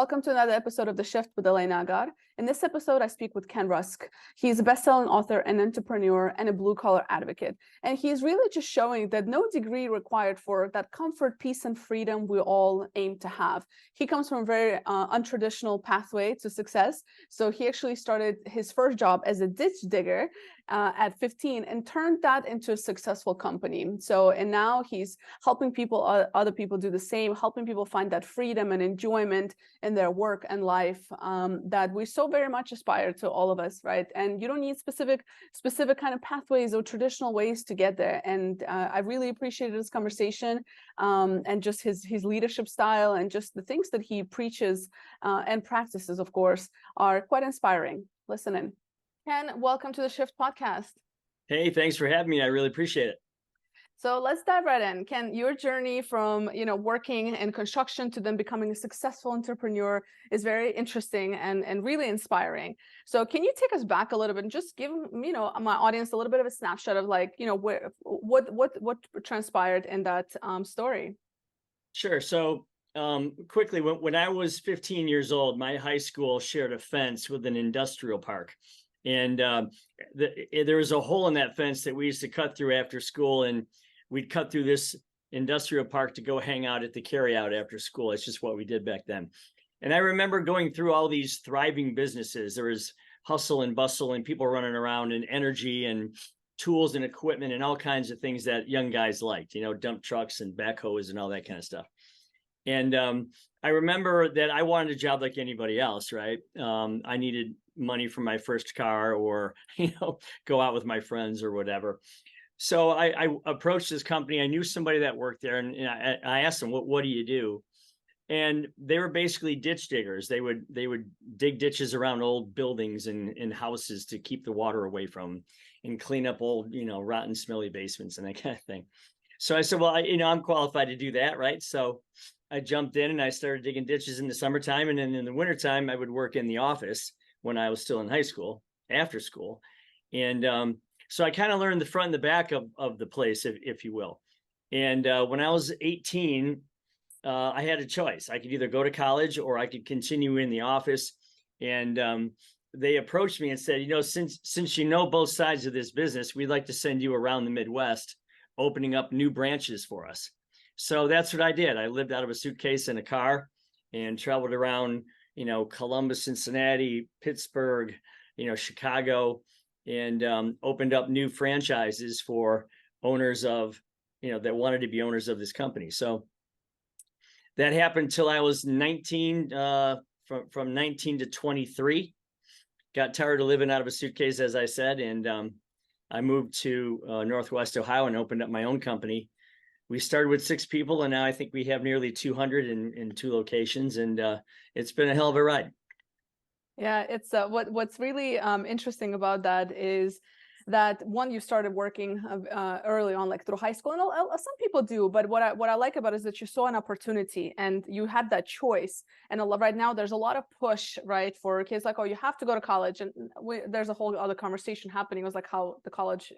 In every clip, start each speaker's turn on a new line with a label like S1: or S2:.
S1: Welcome to another episode of The Shift with Elena Agar. In this episode, I speak with Ken Rusk. He's a best-selling author, an entrepreneur, and a blue-collar advocate. And he's really just showing that no degree required for that comfort, peace, and freedom we all aim to have. He comes from a very untraditional pathway to success. So he actually started his first job as a ditch digger at 15 and turned that into a successful company. And now he's helping people, other people do the same, helping people find that freedom and enjoyment in their work and life that we so very much aspire to, all of us, right? And you don't need specific kind of pathways or traditional ways to get there. And I really appreciated this conversation and just his leadership style and just the things that he preaches and practices, of course, are quite inspiring. Listen in. Ken, welcome to the Shift podcast.
S2: Hey, thanks for having me. I really appreciate it.
S1: So let's dive right in. Ken, your journey from working in construction to then becoming a successful entrepreneur is very interesting and really inspiring. So can you take us back a little bit and just give my audience a little bit of a snapshot of what transpired in that story?
S2: Sure. So quickly, when I was 15 years old, my high school shared a fence with an industrial park. And there was a hole in that fence that we used to cut through after school, and we'd cut through this industrial park to go hang out at the carryout after school. It's just what we did back then. And I remember going through all these thriving businesses. There was hustle and bustle and people running around and energy and tools and equipment and all kinds of things that young guys liked, dump trucks and backhoes and all that kind of stuff. And I remember that I wanted a job like anybody else, right? I needed money for my first car or, go out with my friends or whatever. So I approached this company. I knew somebody that worked there, and I asked them, what do you do? And they were basically ditch diggers. They would dig ditches around old buildings and houses to keep the water away from and clean up old, rotten, smelly basements and that kind of thing. So I said, well, I'm qualified to do that, right? So I jumped in and I started digging ditches in the summertime. And then in the wintertime, I would work in the office when I was still in high school, after school. And so I kind of learned the front and the back of the place, if you will. And when I was 18, I had a choice. I could either go to college or I could continue in the office. And they approached me and said, since you know both sides of this business, we'd like to send you around the Midwest, opening up new branches for us. So that's what I did. I lived out of a suitcase in a car and traveled around, Columbus, Cincinnati, Pittsburgh, Chicago, and opened up new franchises for owners of, that wanted to be owners of this company. So that happened till I was 19, from 19 to 23. Got tired of living out of a suitcase, as I said, and I moved to Northwest Ohio and opened up my own company. We started with 6 people, and now I think we have nearly 200 in 2 locations, and it's been a hell of a ride.
S1: Yeah, it's what's really interesting about that is that one, you started working early on, like through high school, and some people do. But what I like about it is that you saw an opportunity and you had that choice. And right now, there's a lot of push, right, for kids like, oh, you have to go to college, and there's a whole other conversation happening. It was like how the college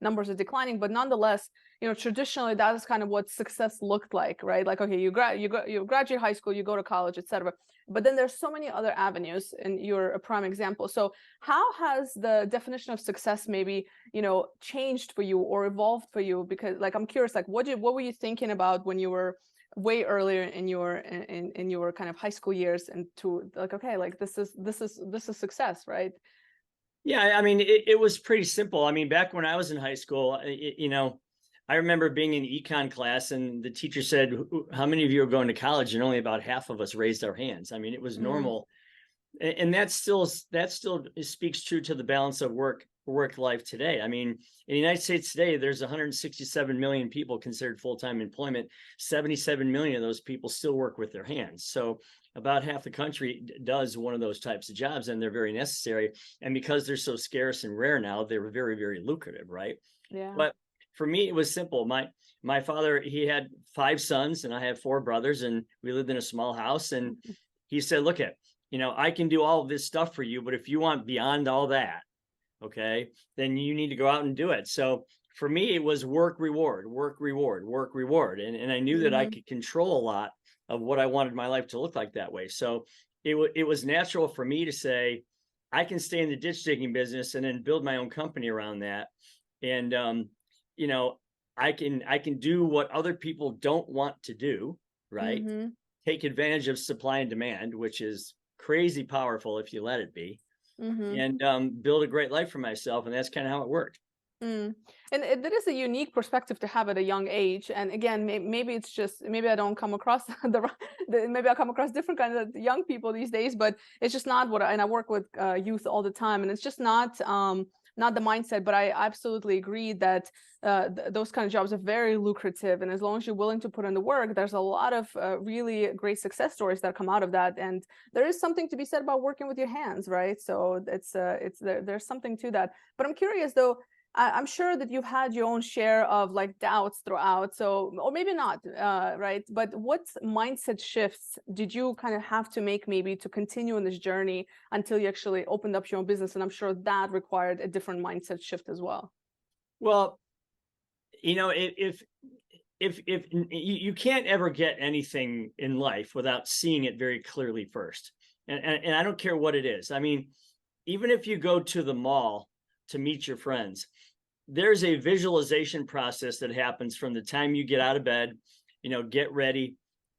S1: numbers are declining, but nonetheless, traditionally that is kind of what success looked like, right? Like, okay, you graduate high school, you go to college, etc. But then there's so many other avenues, and you're a prime example. So how has the definition of success maybe, changed for you or evolved for you? Because I'm curious, what were you thinking about when you were way earlier in your kind of high school years, and to this is success, right?
S2: Yeah, I mean, it was pretty simple. I mean, back when I was in high school, I remember being in econ class and the teacher said, how many of you are going to college? And only about half of us raised our hands. I mean, it was normal. And that still speaks true to the balance of work life today. I mean, in the United States today, there's 167 million people considered full-time employment. 77 million of those people still work with their hands. So about half the country does one of those types of jobs, and they're very necessary. And because they're so scarce and rare now, they're very, very lucrative, right?
S1: Yeah.
S2: But for me, it was simple. My father, he had 5 sons and I had 4 brothers, and we lived in a small house. And he said, look, I can do all of this stuff for you, but if you want beyond all that, okay, then you need to go out and do it. So for me, it was work, reward, work, reward, work, reward. And I knew that I could control a lot what I wanted my life to look like that way. So it was natural for me to say, I can stay in the ditch digging business and then build my own company around that. And, you know, I can do what other people don't want to do, right?
S1: Mm-hmm.
S2: Take advantage of supply and demand, which is crazy powerful if you let it be,
S1: Mm-hmm.
S2: and build a great life for myself. And that's kind of how it worked.
S1: Mm. And that is a unique perspective to have at a young age. And again, maybe it's just, maybe I don't come across maybe I come across different kinds of young people these days, but it's just not what and I work with youth all the time, and it's just not the mindset. But I absolutely agree that those kind of jobs are very lucrative. And as long as you're willing to put in the work, there's a lot of really great success stories that come out of that. And there is something to be said about working with your hands, right? So there's something to that. But I'm curious though, I'm sure that you've had your own share of like doubts throughout. So, or maybe not, right? But what mindset shifts did you kind of have to make maybe to continue in this journey until you actually opened up your own business? And I'm sure that required a different mindset shift as well.
S2: Well, you know, if you can't ever get anything in life without seeing it very clearly first. And I don't care what it is. I mean, even if you go to the mall to meet your friends, there's a visualization process that happens from the time you get out of bed, you know, get ready,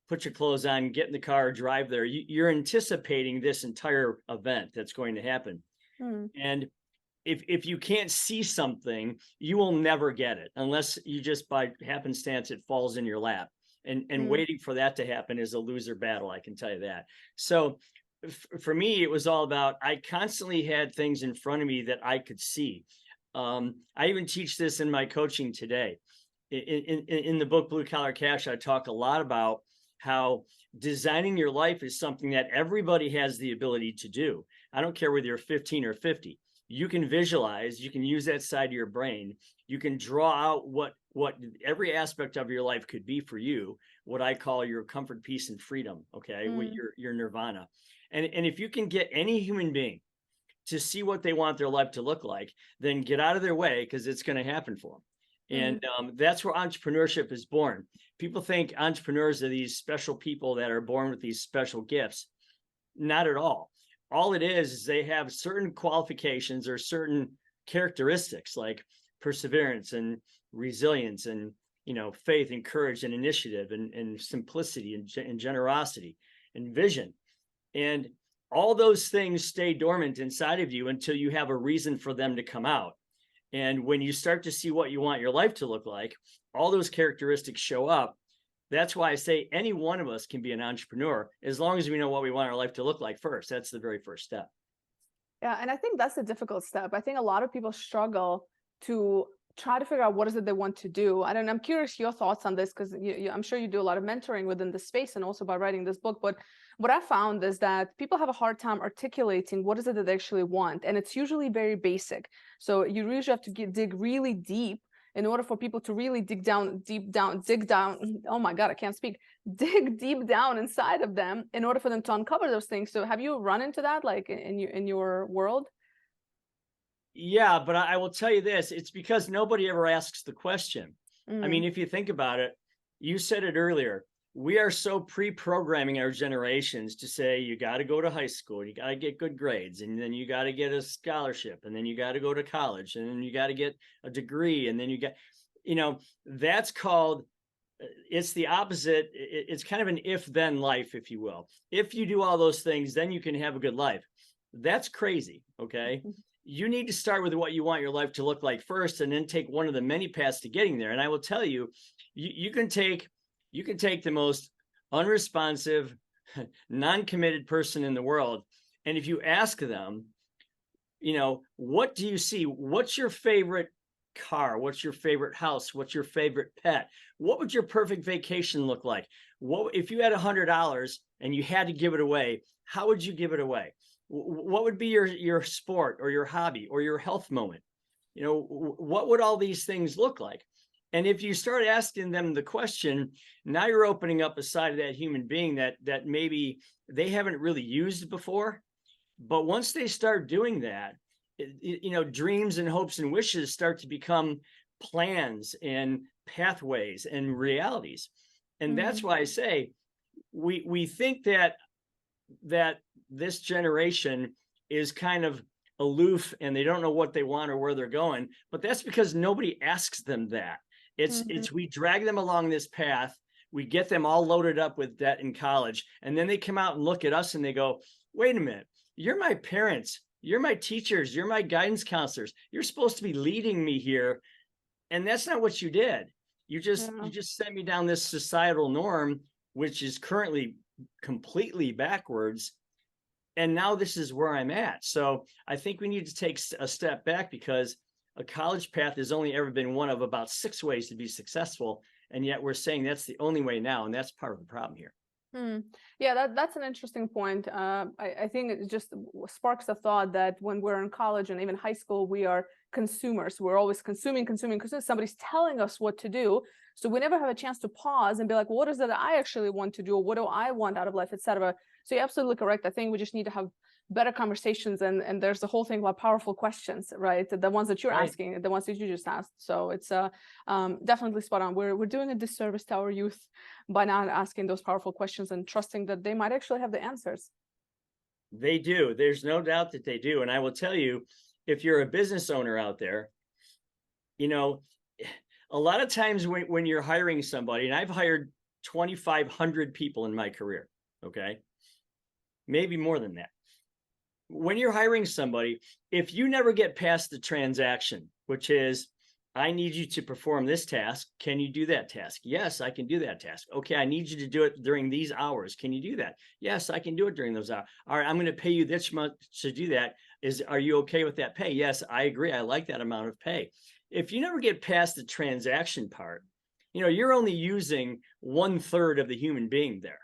S2: put your clothes on, get in the car, drive there. You're anticipating this entire event that's going to happen.
S1: Hmm.
S2: And if you can't see something, you will never get it unless you just by happenstance it falls in your lap. And waiting for that to happen is a loser battle, I can tell you that. So for me, it was all about, I constantly had things in front of me that I could see. I even teach this in my coaching today. In the book Blue Collar Cash, I talk a lot about how designing your life is something that everybody has the ability to do. I don't care whether you're 15 or 50. You can visualize, you can use that side of your brain. You can draw out what every aspect of your life could be for you, what I call your comfort, peace, and freedom. Okay, your nirvana. And if you can get any human being to see what they want their life to look like, then get out of their way, because it's going to happen for them. And that's where entrepreneurship is born. People think entrepreneurs are these special people that are born with these special gifts. Not at all. All it is they have certain qualifications or certain characteristics like perseverance and resilience and, you know, faith and courage and initiative and simplicity and generosity and vision. And all those things stay dormant inside of you until you have a reason for them to come out. And when you start to see what you want your life to look like, all those characteristics show up. That's why I say any one of us can be an entrepreneur as long as we know what we want our life to look like first. That's the very first step.
S1: Yeah, and I think that's a difficult step. I think a lot of people struggle to try to figure out what is it they want to do. I'm curious your thoughts on this, because I'm sure you do a lot of mentoring within the space and also by writing this book. But what I found is that people have a hard time articulating what is it that they actually want, and it's usually very basic. So you usually have to dig really deep in order for people to really dig down. Oh my God, I can't speak. Dig deep down inside of them in order for them to uncover those things. So have you run into that, like in your world?
S2: Yeah, but I will tell you this, it's because nobody ever asks the question. I mean,
S1: Mm,
S2: if you think about it, you said it earlier, we are so pre-programming our generations to say, you got to go to high school, you got to get good grades, and then you got to get a scholarship, and then you got to go to college, and then you got to get a degree, and then you got, you know, that's called, it's the opposite. It's kind of an if-then life, if you will. If you do all those things, then you can have a good life. That's crazy, okay? You need to start with what you want your life to look like first, and then take one of the many paths to getting there. And I will tell you, you can take the most unresponsive, non-committed person in the world, and if you ask them, you know, what do you see? What's your favorite car? What's your favorite house? What's your favorite pet? What would your perfect vacation look like? What if you had $100 and you had to give it away? How would you give it away? What would be your sport or your hobby or your health moment? You know, what would all these things look like? And if you start asking them the question, now you're opening up a side of that human being that maybe they haven't really used before. But once they start doing that, you know, dreams and hopes and wishes start to become plans and pathways and realities. And that's why I say, we think that this generation is kind of aloof and they don't know what they want or where they're going, but that's because nobody asks them that. It's we drag them along this path, we get them all loaded up with debt in college, and then they come out and look at us and they go, wait a minute, you're my parents, you're my teachers, you're my guidance counselors, you're supposed to be leading me here, and that's not what you did. You just sent me down this societal norm, which is currently completely backwards, and now this is where I'm at. So I think we need to take a step back, because a college path has only ever been one of about 6 ways to be successful, and yet we're saying that's the only way now, and that's part of the problem here.
S1: Yeah, that's an interesting point. I think it just sparks the thought that when we're in college and even high school, we are consumers. We're always consuming. Somebody's telling us what to do. So we never have a chance to pause and be like, well, what is it that I actually want to do? Or what do I want out of life, etc. So you're absolutely correct. I think we just need to have better conversations. And there's the whole thing about powerful questions, right? The ones that you're asking, the ones that you just asked. So it's definitely spot on. We're doing a disservice to our youth by not asking those powerful questions and trusting that they might actually have the answers.
S2: They do. There's no doubt that they do. And I will tell you, if you're a business owner out there, you know, a lot of times when you're hiring somebody, and I've hired 2,500 people in my career, okay, maybe more than that. When you're hiring somebody, if you never get past the transaction, which is, I need you to perform this task. Can you do that task? Yes, I can do that task. Okay, I need you to do it during these hours. Can you do that? Yes, I can do it during those hours. All right, I'm going to pay you this much to do that. Are you okay with that pay? Yes, I agree. I like that amount of pay. If you never get past the transaction part, you're only using 1/3 of the human being there.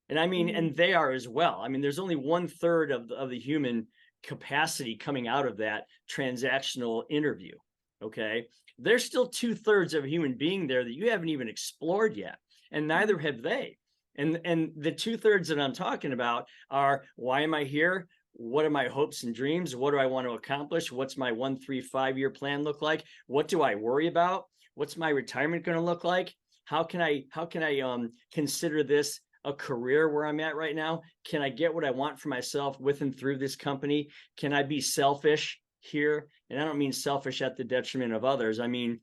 S2: And I mean, and they are as well. I mean, there's only 1/3 of the human capacity coming out of that transactional interview. Okay. There's still 2/3 of a human being there that you haven't even explored yet, and neither have they. And the 2/3 that I'm talking about are, why am I here? What are my hopes and dreams? What do I want to accomplish? What's my 1, 3, 5-year plan look like? What do I worry about? What's my retirement going to look like? How can I consider this a career where I'm at right now? Can I get what I want for myself with and through this company? Can I be selfish here? And I don't mean selfish at the detriment of others. I mean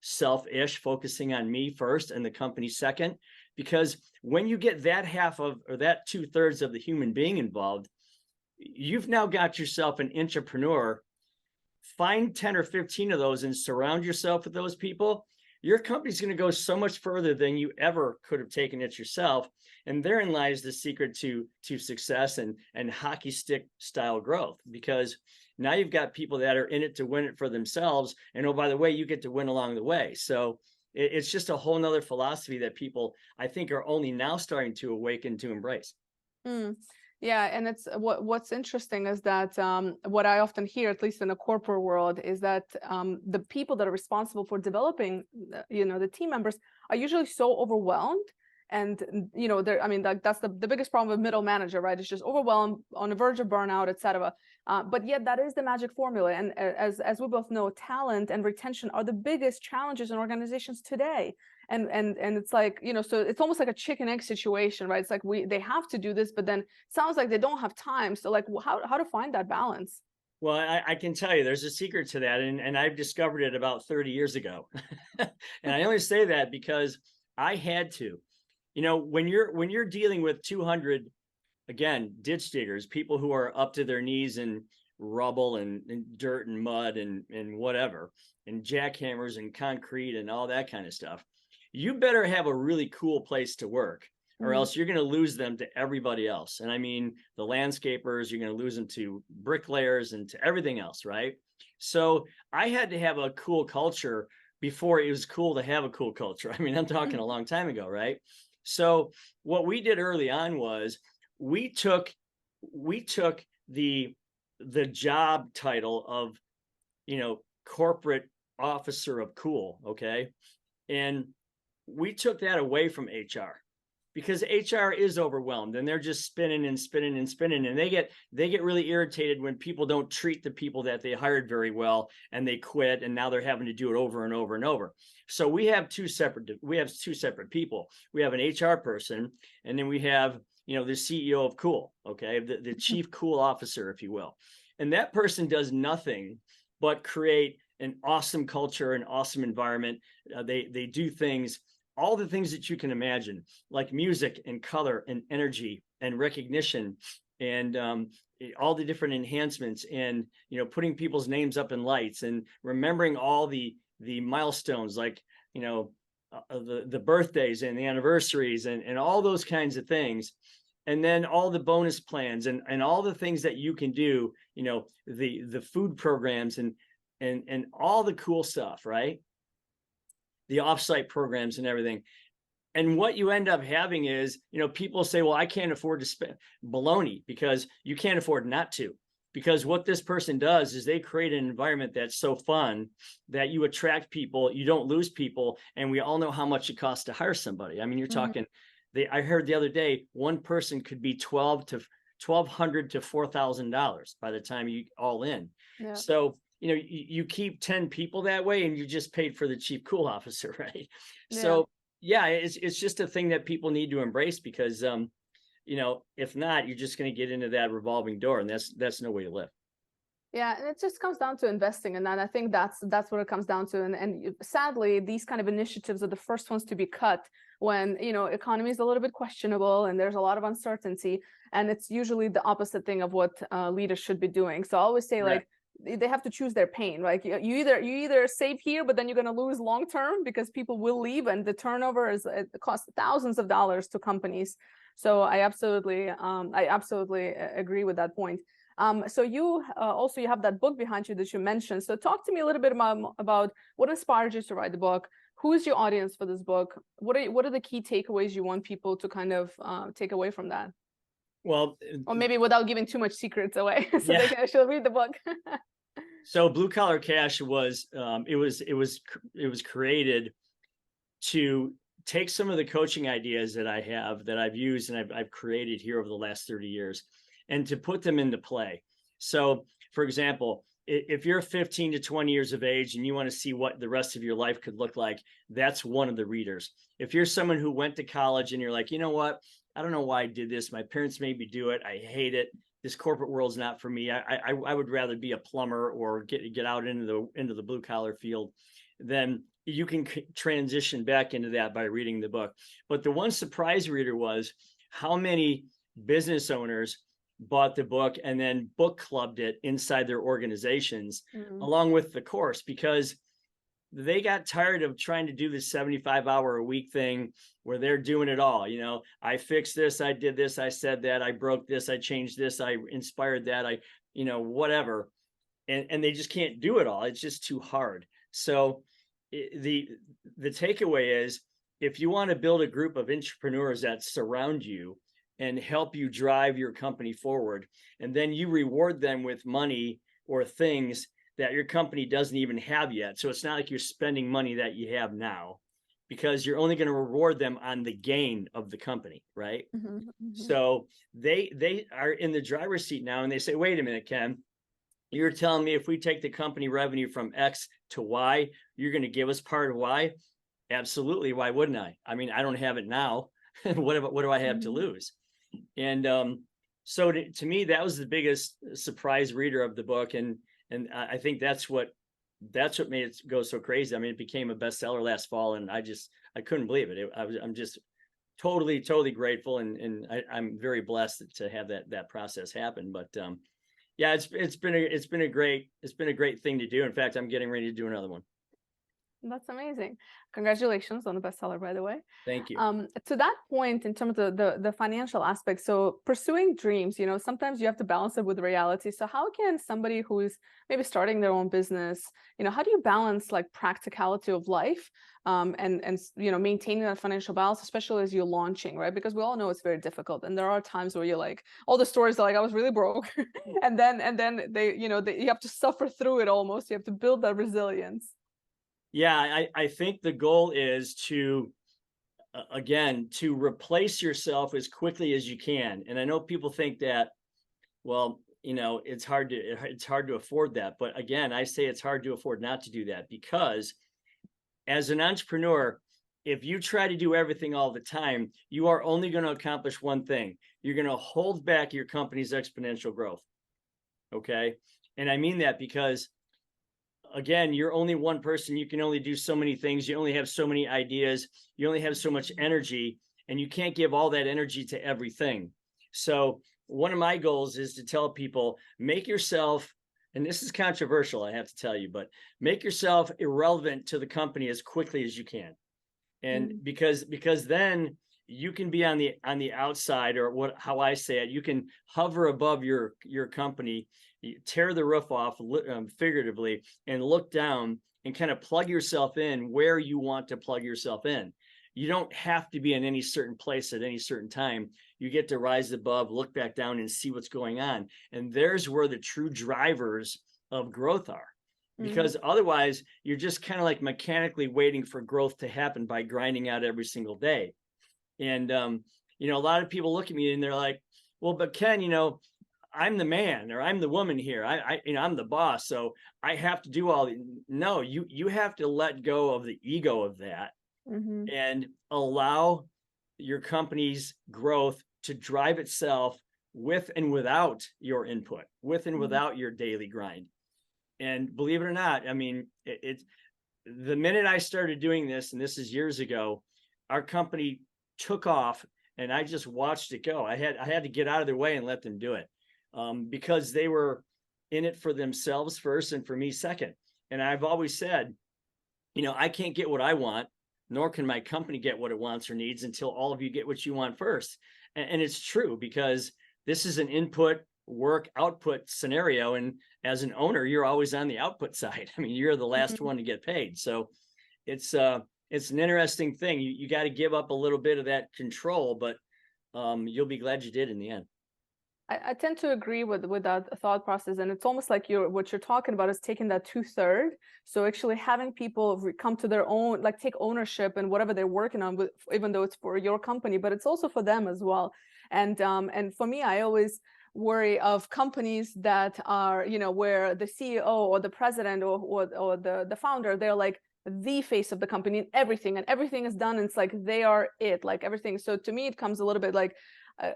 S2: selfish, focusing on me first and the company second. Because when you get that half of, or that 2/3 of the human being involved, you've now got yourself an entrepreneur. Find 10 or 15 of those and surround yourself with those people. Your company's going to go so much further than you ever could have taken it yourself. And therein lies the secret to success and hockey stick style growth, because now you've got people that are in it to win it for themselves. And oh, by the way, you get to win along the way. So it's just a whole nother philosophy that people, I think, are only now starting to awaken to embrace.
S1: Yeah, and it's what's interesting is that what I often hear, at least in the corporate world, is that the people that are responsible for developing, the team members are usually so overwhelmed. And that's the biggest problem with middle manager, right? It's just overwhelmed, on the verge of burnout, etc. But yet that is the magic formula. And as we both know, talent and retention are the biggest challenges in organizations today. And it's like, so it's almost like a chicken egg situation, right? It's like they have to do this, but then it sounds like they don't have time. So like, how to find that balance?
S2: Well, I can tell you there's a secret to that, and I've discovered it about 30 years ago. And I only say that because I had to. When you're dealing with 200, again, ditch diggers, people who are up to their knees in rubble and dirt and mud and whatever, and jackhammers and concrete and all that kind of stuff, you better have a really cool place to work, or else you're going to lose them to everybody else. And I mean, the landscapers, you're going to lose them to bricklayers and to everything else, right? So I had to have a cool culture before it was cool to have a cool culture. I mean, I'm talking a long time ago, right? So what we did early on was we took the job title of, corporate officer of cool, okay? And we took that away from HR. because HR is overwhelmed and they're just spinning and spinning and spinning. And they get really irritated when people don't treat the people that they hired very well and they quit. And now they're having to do it over and over and over. So we have two separate people. We have an HR person, and then we have, the CEO of Cool, okay, the chief cool officer, if you will. And that person does nothing but create an awesome culture, an awesome environment. They do things, all the things that you can imagine, like music and color and energy and recognition and all the different enhancements, and putting people's names up in lights and remembering all the milestones, like the birthdays and the anniversaries and all those kinds of things. And then all the bonus plans and all the things that you can do, the food programs and all the cool stuff, right? The offsite programs and everything. And what you end up having is, people say, well, I can't afford to spend. Baloney, because you can't afford not to. Because what this person does is they create an environment that's so fun that you attract people, you don't lose people. And we all know how much it costs to hire somebody. I mean, you're talking, I heard the other day, one person could be $1,200 to $4,000 by the time you all in. Yeah. So, you keep 10 people that way and you just paid for the chief cool officer, right? Yeah. So yeah, it's just a thing that people need to embrace, because if not, you're just going to get into that revolving door, and that's no way to live.
S1: Yeah, and it just comes down to investing, and then I think that's what it comes down to. And sadly, these kind of initiatives are the first ones to be cut when economy is a little bit questionable and there's a lot of uncertainty, and it's usually the opposite thing of what leaders should be doing. So I always say, like, they have to choose their pain. Like you either save here, but then you're going to lose long term because people will leave, and the turnover it costs thousands of dollars to companies. So I absolutely agree with that point. So you also you have that book behind you that you mentioned. So talk to me a little bit about what inspired you to write the book. Who is your audience for this book? What are the key takeaways you want people to kind of take away from that? Well, or maybe without giving too much secrets away, so they can actually read the book.
S2: So Blue Collar Cash was created to take some of the coaching ideas that I've used and I've created here over the last 30 years, and to put them into play. So, for example, if you're 15 to 20 years of age and you want to see what the rest of your life could look like, that's one of the readers. If you're someone who went to college and you're like, you know what, I don't know why I did this. My parents made me do it. I hate it. This corporate world's not for me. I would rather be a plumber or get out into the blue collar field. Then you can transition back into that by reading the book. But the one surprise reader was how many business owners bought the book and then book clubbed it inside their organizations along with the course, because they got tired of trying to do this 75-hour-a-week thing where they're doing it all. I fixed this, I did this, I said that, I broke this, I changed this, I inspired that, whatever. And they just can't do it all. It's just too hard. So the takeaway is, if you want to build a group of entrepreneurs that surround you and help you drive your company forward, and then you reward them with money or things that your company doesn't even have yet. So it's not like you're spending money that you have now, because you're only going to reward them on the gain of the company, right? So they are in the driver's seat now, and they say, wait a minute, Ken, you're telling me if we take the company revenue from X to Y, you're going to give us part of Y? Absolutely. Why wouldn't I? I mean, I don't have it now. What do I have to lose? And so to me, that was the biggest surprise reader of the book. And I think that's what made it go so crazy. I mean, it became a bestseller last fall, and I couldn't believe it. I'm just totally grateful, and I'm very blessed to have that process happen. But yeah, it's been a great thing to do. In fact, I'm getting ready to do another one.
S1: That's amazing. Congratulations on the bestseller, by the way.
S2: Thank you.
S1: To that point, in terms of the financial aspect, so pursuing dreams, sometimes you have to balance it with reality. So how can somebody who is maybe starting their own business, how do you balance like practicality of life and maintaining that financial balance, especially as you're launching, right? Because we all know it's very difficult, and there are times where you're like, all the stories are like, I was really broke, and then they you have to suffer through it almost. You have to build that resilience.
S2: Yeah, I think the goal is to again, to replace yourself as quickly as you can. And I know people think that, well, it's hard to afford that. But again, I say it's hard to afford not to do that, because as an entrepreneur, if you try to do everything all the time, you are only going to accomplish one thing. You're going to hold back your company's exponential growth. Okay. And I mean that because, again, you're only one person. You can only do so many things. You only have so many ideas. You only have so much energy, and you can't give all that energy to everything. So one of my goals is to tell people, make yourself, and this is controversial, I have to tell you, but make yourself irrelevant to the company as quickly as you can. And because then you can be on the outside, or how I say it, you can hover above your company, tear the roof off, figuratively, and look down and kind of plug yourself in where you want to plug yourself in. You don't have to be in any certain place at any certain time. You get to rise above, look back down, and see what's going on. And there's where the true drivers of growth are. Because otherwise, you're just kind of like mechanically waiting for growth to happen by grinding out every single day. And, a lot of people look at me and they're like, well, but Ken, I'm the man, or I'm the woman here. I'm the boss. So I have to do all. No, you have to let go of the ego of that and allow your company's growth to drive itself with and without your input, with and without your daily grind. And believe it or not, I mean, it's the minute I started doing this, and this is years ago, our company took off, and I just watched it go. I had to get out of their way and let them do it, because they were in it for themselves first, and for me second. And I've always said, I can't get what I want, nor can my company get what it wants or needs, until all of you get what you want first. And it's true, because this is an input, work, output scenario. And as an owner, you're always on the output side. I mean, you're the last one to get paid. So it's an interesting thing. You got to give up a little bit of that control, but you'll be glad you did in the end.
S1: I tend to agree with that thought process, and it's almost like what you're talking about is taking that 2/3. So actually having people come to their own, like take ownership in whatever they're working on, even though it's for your company, but it's also for them as well. And for me, I always worry of companies that are, where the CEO or the president or the founder, they're like the face of the company and everything is done. And it's like they are it, like everything. So to me, it comes a little bit like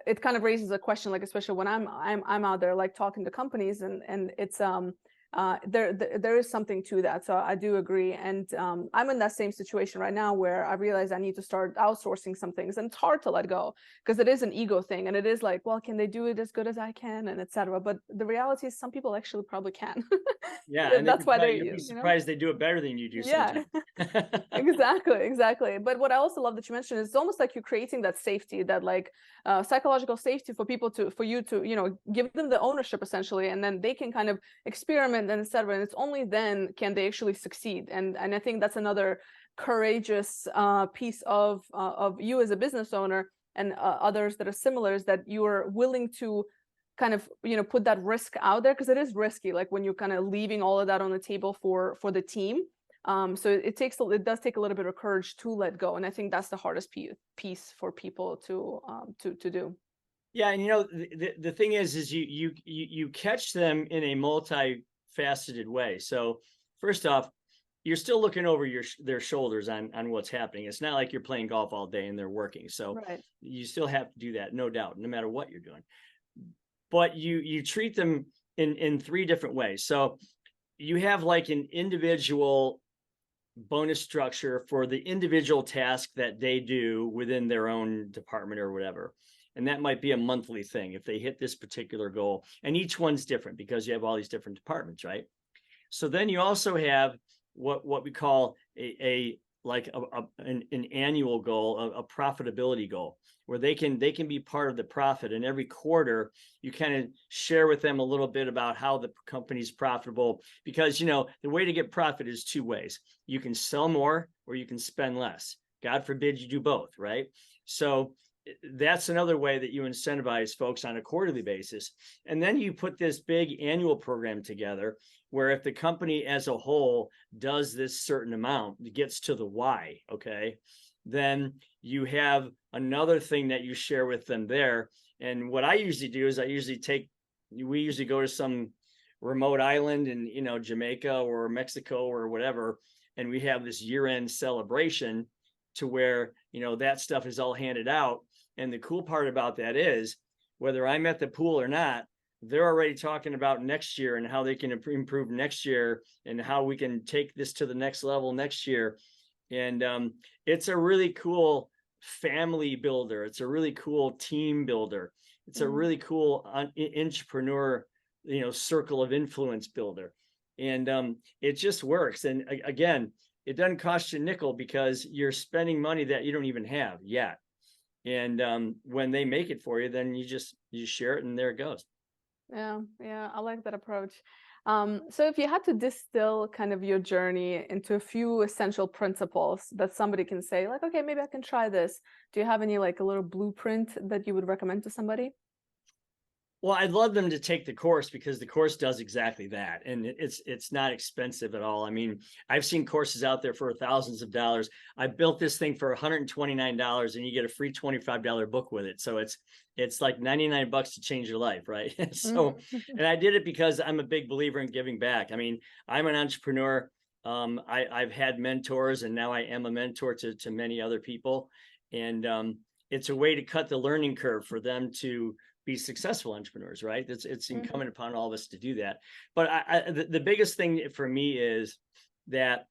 S1: it kind of raises a question, like especially when I'm out there like talking to companies, and it's there is something to that. So I do agree, and I'm in that same situation right now where I realize I need to start outsourcing some things, and it's hard to let go because it is an ego thing, and it is like, well, can they do it as good as I can, and etc. But the reality is some people actually probably can.
S2: Yeah, and
S1: that's why
S2: you'd be surprised they do it better than you do sometimes.
S1: Exactly. But what I also love that you mentioned is it's almost like you're creating that safety, that like psychological safety for people for you to give them the ownership essentially, and then they can kind of experiment and etc. And it's only then can they actually succeed. And I think that's another courageous piece of you as a business owner, and others that are similar, is that you are willing to kind of put that risk out there, because it is risky, like when you're kind of leaving all of that on the table for the team. So it does take a little bit of courage to let go, and I think that's the hardest piece for people to do.
S2: Yeah, and the thing is you catch them in a multifaceted way. So first off, you're still looking over their shoulders on what's happening. It's not like you're playing golf all day and they're working. So
S1: right.
S2: You still have to do that, no doubt, no matter what you're doing. But you treat them in three different ways. So you have like an individual bonus structure for the individual task that they do within their own department or whatever. And that might be a monthly thing if they hit this particular goal. And each one's different because you have all these different departments, right? So then you also have what we call an annual goal, a profitability goal, where they can be part of the profit. And every quarter you kind of share with them a little bit about how the company's profitable, because the way to get profit is two ways. You can sell more or you can spend less. God forbid you do both, right? So that's another way that you incentivize folks on a quarterly basis. And then you put this big annual program together where if the company as a whole does this certain amount, it gets to the why, okay, then you have another thing that you share with them there. And what I usually do is we usually go to some remote island in, Jamaica or Mexico or whatever, and we have this year-end celebration to where, that stuff is all handed out. And the cool part about that is, whether I'm at the pool or not, they're already talking about next year and how they can improve next year and how we can take this to the next level next year. And it's a really cool family builder. It's a really cool team builder. It's a really cool entrepreneur, circle of influence builder. And it just works. And again, it doesn't cost you a nickel because you're spending money that you don't even have yet. And when they make it for you, then you share it, and there it goes.
S1: Yeah, I like that approach. So if you had to distill kind of your journey into a few essential principles that somebody can say, like, okay, maybe I can try this. Do you have any like a little blueprint that you would recommend to somebody?
S2: Well, I'd love them to take the course because the course does exactly that. And it's not expensive at all. I mean, I've seen courses out there for thousands of dollars. I built this thing for $129 and you get a free $25 book with it. So it's like 99 bucks to change your life, right? So, and I did it because I'm a big believer in giving back. I mean, I'm an entrepreneur. I've had mentors, and now I am a mentor to many other people. And it's a way to cut the learning curve for them to be successful entrepreneurs, right? It's incumbent upon all of us to do that. But the biggest thing for me is that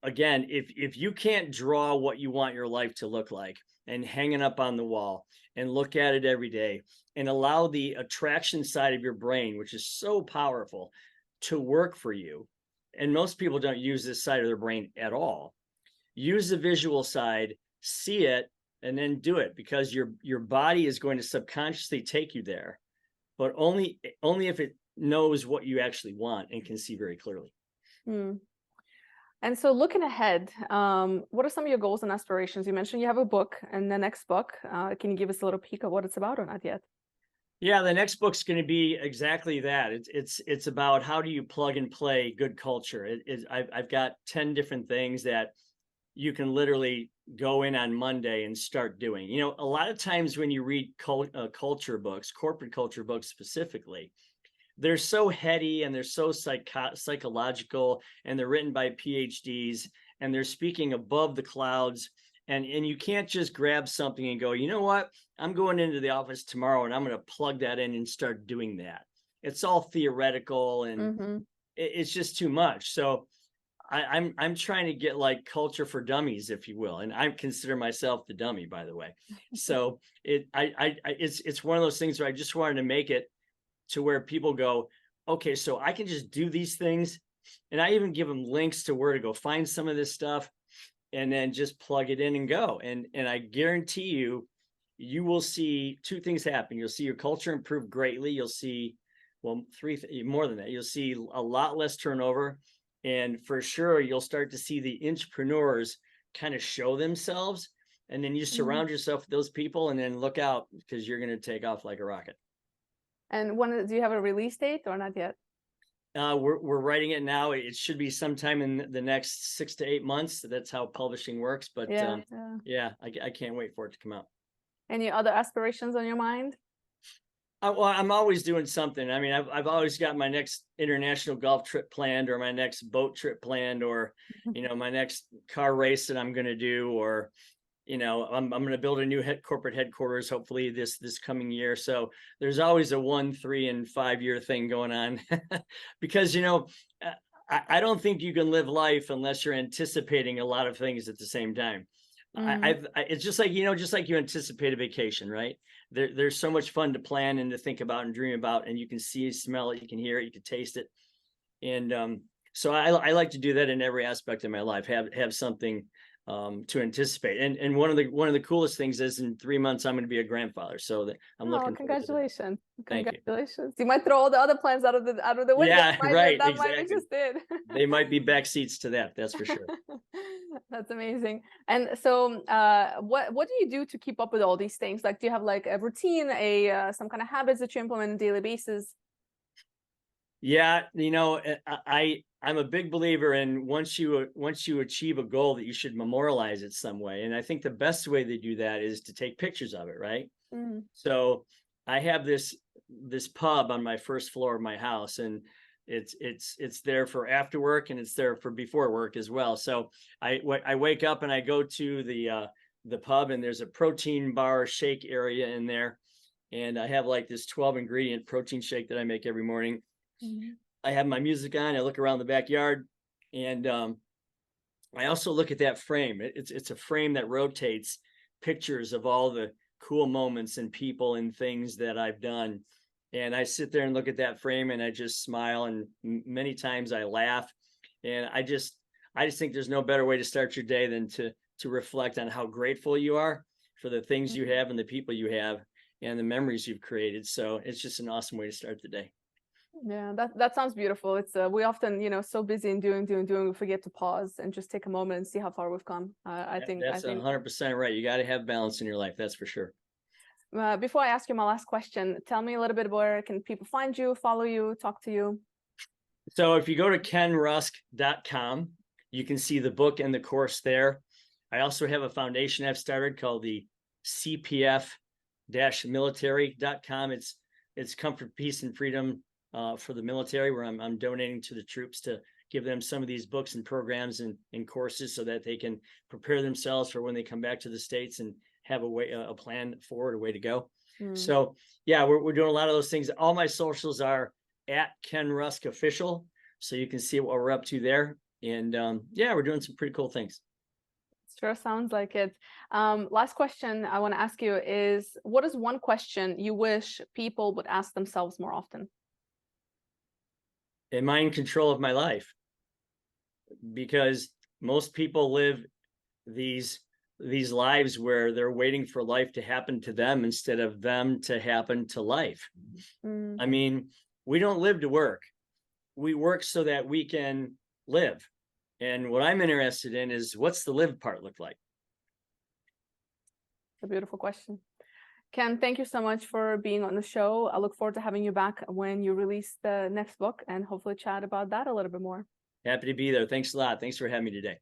S2: again, if you can't draw what you want your life to look like and hang it up on the wall and look at it every day and allow the attraction side of your brain, which is so powerful, to work for you. And most people don't use this side of their brain at all. Use the visual side, see it, and then do it, because your body is going to subconsciously take you there, but only if it knows what you actually want and can see very clearly.
S1: And so looking ahead, what are some of your goals and aspirations? You mentioned you have a book, and the next book, can you give us a little peek of what it's about or not yet?
S2: Yeah, the next book's going to be exactly that. It's about how do you plug and play good culture. I've got 10 different things that you can literally go in on Monday and start doing. A lot of times when you read culture books, corporate culture books specifically, they're so heady and they're so psychological, and they're written by PhDs, and they're speaking above the clouds. And you can't just grab something and go, you know what, I'm going into the office tomorrow and I'm going to plug that in and start doing that. It's all theoretical, and it's just too much. So I'm trying to get like culture for dummies, if you will, and I consider myself the dummy, by the way. So it's one of those things where I just wanted to make it to where people go, okay, so I can just do these things, and I even give them links to where to go find some of this stuff, and then just plug it in and go. And I guarantee you will see two things happen. You'll see your culture improve greatly. You'll see, well, more than that. You'll see a lot less turnover. And for sure, you'll start to see the entrepreneurs kind of show themselves. And then you surround yourself with those people, and then look out, because you're going to take off like a rocket.
S1: And do you have a release date or not yet?
S2: We're writing it now. It should be sometime in the next 6 to 8 months. That's how publishing works. But I can't wait for it to come out.
S1: Any other aspirations on your mind?
S2: Well, I'm always doing something. I mean, I've always got my next international golf trip planned, or my next boat trip planned, or my next car race that I'm going to do, or I'm going to build a new corporate headquarters hopefully this coming year. So there's always a 1, 3, and 5 year thing going on, because I don't think you can live life unless you're anticipating a lot of things at the same time. It's just like you anticipate a vacation, right? There's so much fun to plan and to think about and dream about, and you can see, smell it, you can hear it, you can taste it. And so I like to do that in every aspect of my life, have something to anticipate. And one of the coolest things is, in 3 months I'm going to be a grandfather. So that I'm looking.
S1: Congratulations! Congratulations!
S2: You.
S1: You might throw all the other plans out of the window.
S2: Yeah, right.
S1: That
S2: exactly.
S1: might be just it.
S2: They might be back seats to that. That's for sure.
S1: That's amazing. And so, what do you do to keep up with all these things? Like, do you have like a routine, some kind of habits that you implement on a daily basis?
S2: Yeah, I'm a big believer in once you achieve a goal that you should memorialize it some way. And I think the best way to do that is to take pictures of it, right?
S1: Mm.
S2: So I have this pub on my first floor of my house, and it's there for after work and it's there for before work as well. So I wake up and I go to the pub, and there's a protein bar shake area in there, and I have like this 12 ingredient protein shake that I make every morning.
S1: Mm-hmm.
S2: I have my music on. I look around the backyard, and I also look at that frame. It's a frame that rotates pictures of all the cool moments and people and things that I've done. And I sit there and look at that frame, and I just smile, and many times I laugh. And I just think there's no better way to start your day than to reflect on how grateful you are for the things you have and the people you have and the memories you've created. So it's just an awesome way to start the day.
S1: Yeah, that sounds beautiful. It's we often, so busy and doing, we forget to pause and just take a moment and see how far we've come. I think
S2: That's 100% right. You got to have balance in your life. That's for sure.
S1: Before I ask you my last question, tell me a little bit where can people find you, follow you, talk to you?
S2: So if you go to kenrusk.com, you can see the book and the course there. I also have a foundation I've started called the CPF-military.com. It's comfort, peace, and freedom for the military, where I'm donating to the troops to give them some of these books and programs and courses so that they can prepare themselves for when they come back to the States and have a plan forward, a way to go. So yeah, we're doing a lot of those things. All my socials are at Ken Rusk Official, so you can see what we're up to there. And yeah, we're doing some pretty cool things.
S1: Sure sounds like it. Last question I want to ask you is, what is one question you wish people would ask themselves more often?
S2: Am I in control of my life? Because most people live these lives where they're waiting for life to happen to them instead of them to happen to life. I mean, we don't live to work. We work so that we can live. And what I'm interested in is, what's the live part look like?
S1: It's a beautiful question. Ken, thank you so much for being on the show. I look forward to having you back when you release the next book and hopefully chat about that a little bit more.
S2: Happy to be there. Thanks a lot. Thanks for having me today.